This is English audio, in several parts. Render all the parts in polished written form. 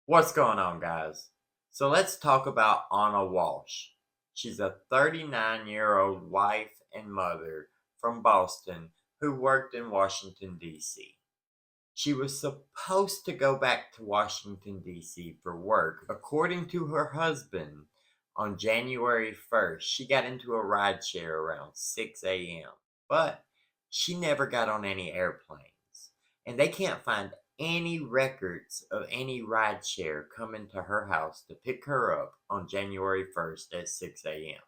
What's going on, guys? So let's talk about Ana Walshe. She's a 39-year-old wife and mother from Boston who worked in Washington, D.C. She was supposed to go back to Washington, D.C. for work. According to her husband, on January 1st, she got into a rideshare around 6 a.m., but she never got on any airplanes, and they can't find any records of any rideshare coming to her house to pick her up on January 1st at 6 a.m.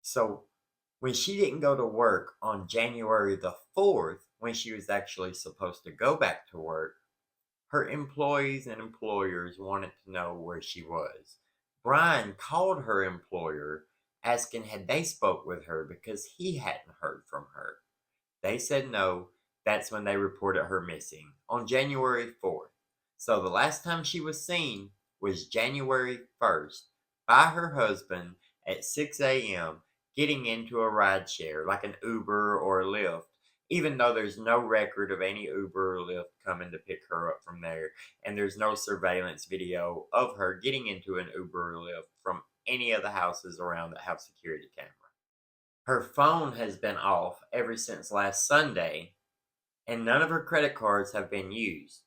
So when she didn't go to work on January the 4th, when she was actually supposed to go back to work, her employees and employers wanted to know where she was. Brian called her employer asking had they spoke with her because he hadn't heard from her. They said no. That's when they reported her missing on January 4th. So the last time she was seen was January 1st by her husband at 6 a.m. getting into a rideshare like an Uber or a Lyft, even though there's no record of any Uber or Lyft coming to pick her up from there, and there's no surveillance video of her getting into an Uber or Lyft from any of the houses around that have security camera. Her phone has been off ever since last Sunday, and none of her credit cards have been used.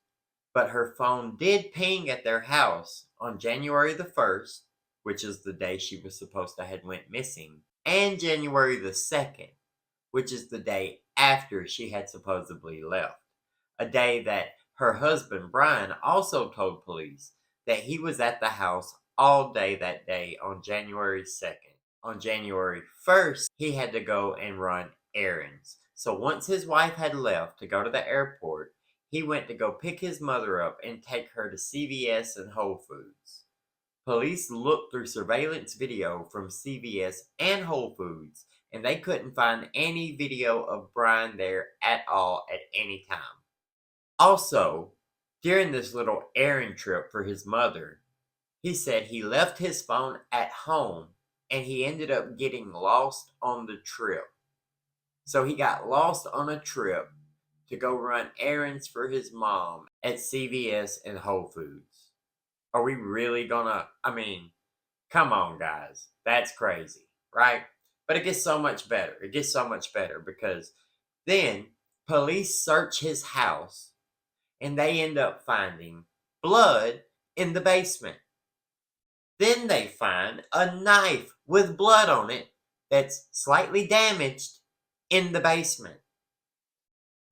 But her phone did ping at their house on January the 1st, which is the day she was supposed to have went missing, and January the 2nd, which is the day after she had supposedly left. A day that her husband, Brian, also told police that he was at the house all day that day on January 2nd. On January 1st, he had to go and run errands. So once his wife had left to go to the airport, he went to go pick his mother up and take her to CVS and Whole Foods. Police looked through surveillance video from CVS and Whole Foods, and they couldn't find any video of Brian there at all at any time. Also, during this little errand trip for his mother, he said he left his phone at home and he ended up getting lost on the trip. So he got lost on a trip to go run errands for his mom at CVS and Whole Foods. Are we really gonna, come on, guys. That's crazy, right? But it gets so much better. It gets so much better because then police search his house and they end up finding blood in the basement. Then they find a knife with blood on it that's slightly damaged in the basement.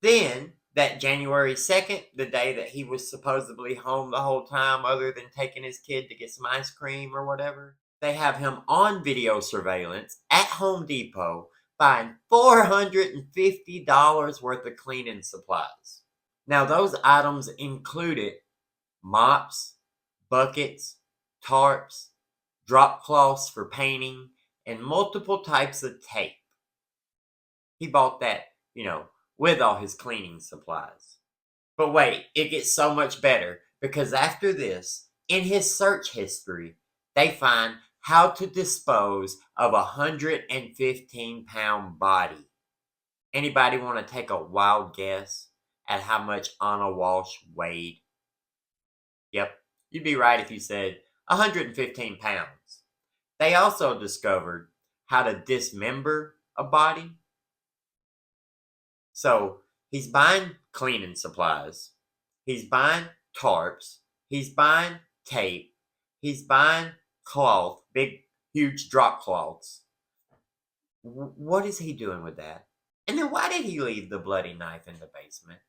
Then, that January 2nd, the day that he was supposedly home the whole time other than taking his kid to get some ice cream or whatever, they have him on video surveillance at Home Depot buying $450 worth of cleaning supplies. Now, those items included mops, buckets, tarps, drop cloths for painting, and multiple types of tape. He bought that, with all his cleaning supplies. But wait, it gets so much better because after this, in his search history, they find how to dispose of a 115-pound body. Anybody want to take a wild guess at how much Ana Walshe weighed? Yep, you'd be right if you said 115 pounds. They also discovered how to dismember a body. So he's buying cleaning supplies, he's buying tarps, he's buying tape, he's buying cloth, big, huge drop cloths. What is he doing with that? And then why did he leave the bloody knife in the basement?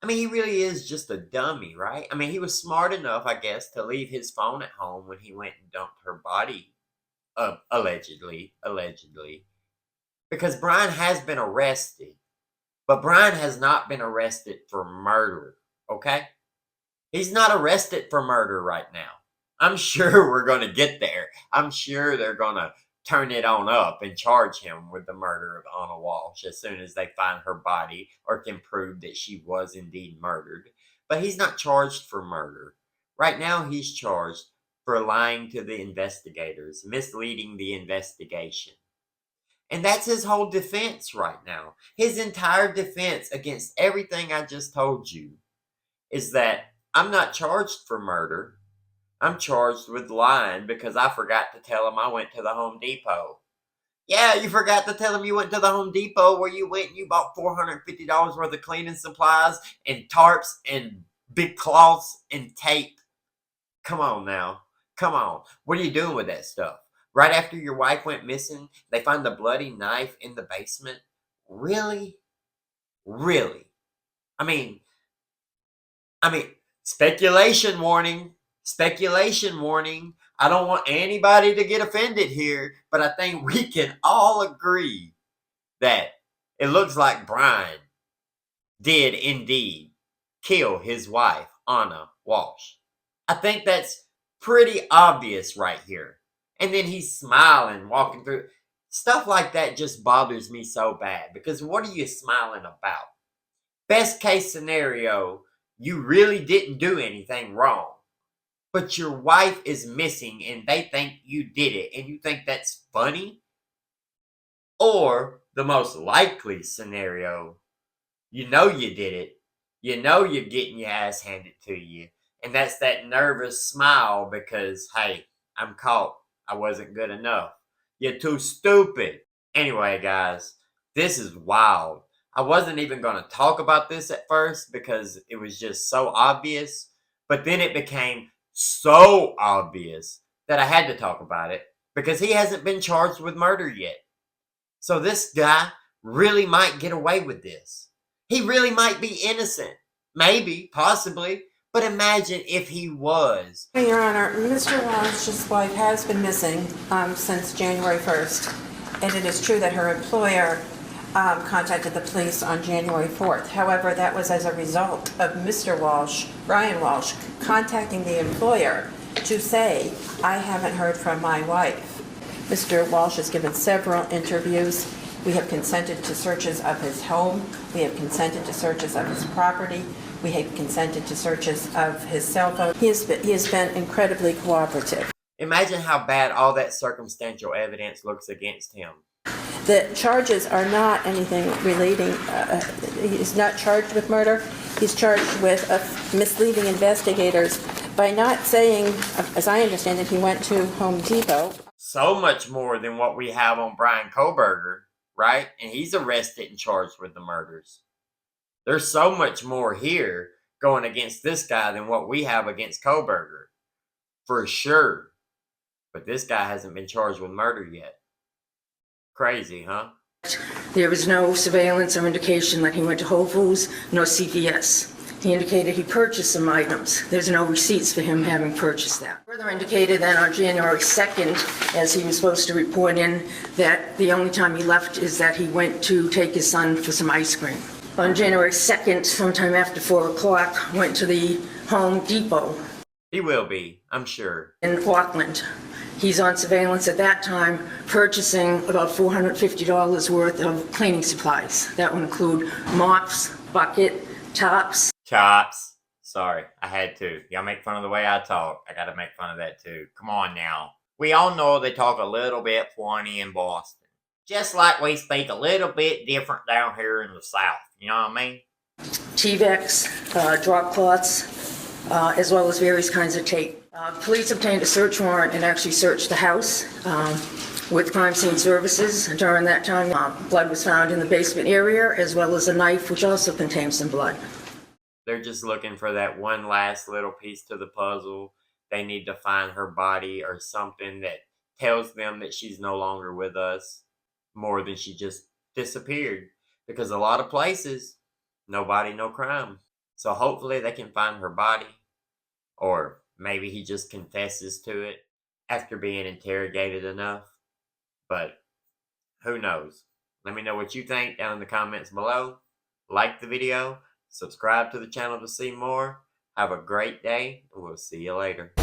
He really is just a dummy, right? He was smart enough, I guess, to leave his phone at home when he went and dumped her body, allegedly, because Brian has been arrested, but Brian has not been arrested for murder, okay? He's not arrested for murder right now. I'm sure we're going to get there. I'm sure they're going to turn it on up and charge him with the murder of Ana Walshe as soon as they find her body or can prove that she was indeed murdered. But he's not charged for murder. Right now, he's charged for lying to the investigators, misleading the investigation. And that's his whole defense right now. His entire defense against everything I just told you is that I'm not charged for murder. I'm charged with lying because I forgot to tell him I went to the Home Depot. Yeah, you forgot to tell him you went to the Home Depot where you went and you bought $450 worth of cleaning supplies and tarps and big cloths and tape. Come on now. Come on. What are you doing with that stuff? Right after your wife went missing, they find the bloody knife in the basement? Really? Really? I mean, speculation warning. Speculation warning. I don't want anybody to get offended here, but I think we can all agree that it looks like Brian did indeed kill his wife, Ana Walshe. I think that's pretty obvious right here. And then he's smiling, walking through. Stuff like that just bothers me so bad because what are you smiling about? Best case scenario, you really didn't do anything wrong, but your wife is missing and they think you did it and you think that's funny? Or the most likely scenario, you know you did it, you know you're getting your ass handed to you, and that's that nervous smile because, hey, I'm caught. I wasn't good enough. You're too stupid. Anyway, guys, this is wild. I wasn't even going to talk about this at first because it was just so obvious, but then it became so obvious that I had to talk about it because he hasn't been charged with murder yet. So this guy really might get away with this. He really might be innocent. Maybe, possibly. But imagine if he was. Your Honor, Mr. Walshe's wife has been missing since January 1st. And it is true that her employer contacted the police on January 4th. However, that was as a result of Mr. Walshe, Brian Walshe, contacting the employer to say, I haven't heard from my wife. Mr. Walshe has given several interviews. We have consented to searches of his home. We have consented to searches of his property. We have consented to searches of his cell phone. He has been incredibly cooperative. Imagine how bad all that circumstantial evidence looks against him. The charges are not anything relating, he's not charged with murder. He's charged with misleading investigators by not saying, as I understand it, he went to Home Depot. So much more than what we have on Brian Kohberger, right? And he's arrested and charged with the murders. There's so much more here going against this guy than what we have against Kohberger. For sure. But this guy hasn't been charged with murder yet. Crazy, huh? There was no surveillance or indication that he went to Whole Foods, nor CVS. He indicated he purchased some items. There's no receipts for him having purchased that. Further indicated that on January 2nd, as he was supposed to report in, that the only time he left is that he went to take his son for some ice cream. On January 2nd, sometime after 4 o'clock, went to the Home Depot. He will be, I'm sure. In Auckland. He's on surveillance at that time, purchasing about $450 worth of cleaning supplies. That would include mops, bucket, tops. Chops. Sorry, I had to. Y'all make fun of the way I talk. I gotta make fun of that too. Come on now. We all know they talk a little bit funny in Boston. Just like we speak a little bit different down here in the South. You know what I mean? T-Vex, drop cloths, as well as various kinds of tape. Police obtained a search warrant and actually searched the house with crime scene services. During that time, blood was found in the basement area, as well as a knife, which also contained some blood. They're just looking for that one last little piece to the puzzle. They need to find her body or something that tells them that she's no longer with us, more than she just disappeared. Because a lot of places, no body, no crime. So hopefully they can find her body, or maybe he just confesses to it after being interrogated enough. But who knows? Let me know what you think down in the comments below. Like the video. Subscribe to the channel to see more. Have a great day, and we'll see you later.